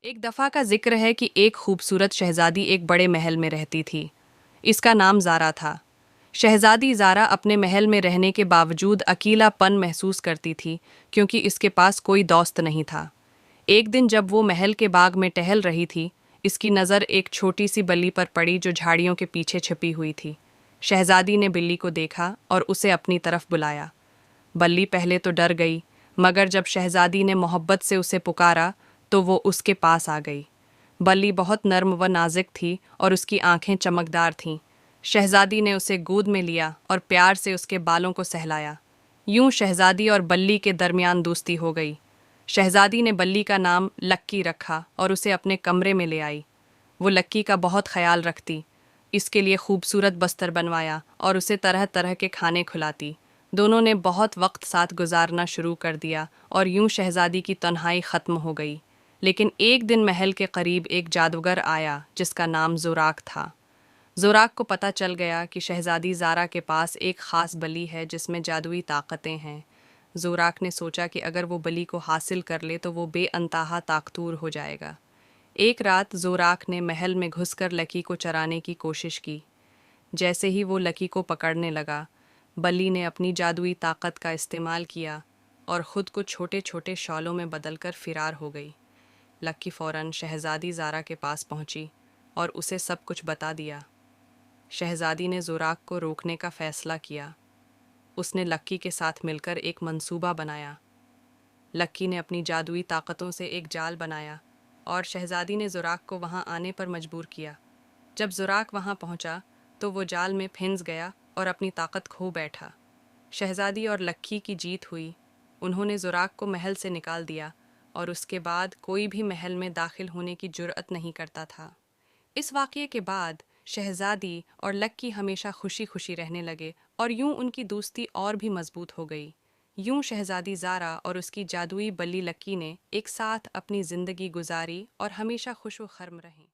ایک دفعہ کا ذکر ہے کہ ایک خوبصورت شہزادی ایک بڑے محل میں رہتی تھی۔ اس کا نام زارا تھا۔ شہزادی زارا اپنے محل میں رہنے کے باوجود اکیلا پن محسوس کرتی تھی کیونکہ اس کے پاس کوئی دوست نہیں تھا۔ ایک دن جب وہ محل کے باغ میں ٹہل رہی تھی، اس کی نظر ایک چھوٹی سی بلی پر پڑی جو جھاڑیوں کے پیچھے چھپی ہوئی تھی۔ شہزادی نے بلی کو دیکھا اور اسے اپنی طرف بلایا۔ بلی پہلے تو ڈر گئی، مگر جب شہزادی نے محبت سے اسے پکارا تو وہ اس کے پاس آ گئی۔ بلی بہت نرم و نازک تھی اور اس کی آنکھیں چمکدار تھیں۔ شہزادی نے اسے گود میں لیا اور پیار سے اس کے بالوں کو سہلایا۔ یوں شہزادی اور بلی کے درمیان دوستی ہو گئی۔ شہزادی نے بلی کا نام لکی رکھا اور اسے اپنے کمرے میں لے آئی۔ وہ لکی کا بہت خیال رکھتی، اس کے لیے خوبصورت بستر بنوایا اور اسے طرح طرح کے کھانے کھلاتی۔ دونوں نے بہت وقت ساتھ گزارنا شروع کر دیا اور یوں شہزادی کی تنہائی ختم ہو گئی۔ لیکن ایک دن محل کے قریب ایک جادوگر آیا جس کا نام زوراک تھا۔ زوراک کو پتہ چل گیا کہ شہزادی زارا کے پاس ایک خاص بلی ہے جس میں جادوئی طاقتیں ہیں۔ زوراک نے سوچا کہ اگر وہ بلی کو حاصل کر لے تو وہ بے انتہا طاقتور ہو جائے گا۔ ایک رات زوراک نے محل میں گھس کر لکی کو چرانے کی کوشش کی۔ جیسے ہی وہ لکی کو پکڑنے لگا، بلی نے اپنی جادوئی طاقت کا استعمال کیا اور خود کو چھوٹے چھوٹے شعلوں میں بدل کر فرار ہو گئی۔ لکی فوراً شہزادی زارا کے پاس پہنچی اور اسے سب کچھ بتا دیا۔ شہزادی نے زوراک کو روکنے کا فیصلہ کیا۔ اس نے لکی کے ساتھ مل کر ایک منصوبہ بنایا۔ لکی نے اپنی جادوئی طاقتوں سے ایک جال بنایا اور شہزادی نے زوراک کو وہاں آنے پر مجبور کیا۔ جب زوراک وہاں پہنچا تو وہ جال میں پھنس گیا اور اپنی طاقت کھو بیٹھا۔ شہزادی اور لکی کی جیت ہوئی۔ انہوں نے زوراک کو محل سے نکال دیا اور اس کے بعد کوئی بھی محل میں داخل ہونے کی جرأت نہیں کرتا تھا۔ اس واقعے کے بعد شہزادی اور لکی ہمیشہ خوشی خوشی رہنے لگے اور یوں ان کی دوستی اور بھی مضبوط ہو گئی۔ یوں شہزادی زارا اور اس کی جادوئی بلی لکی نے ایک ساتھ اپنی زندگی گزاری اور ہمیشہ خوش و خرم رہیں۔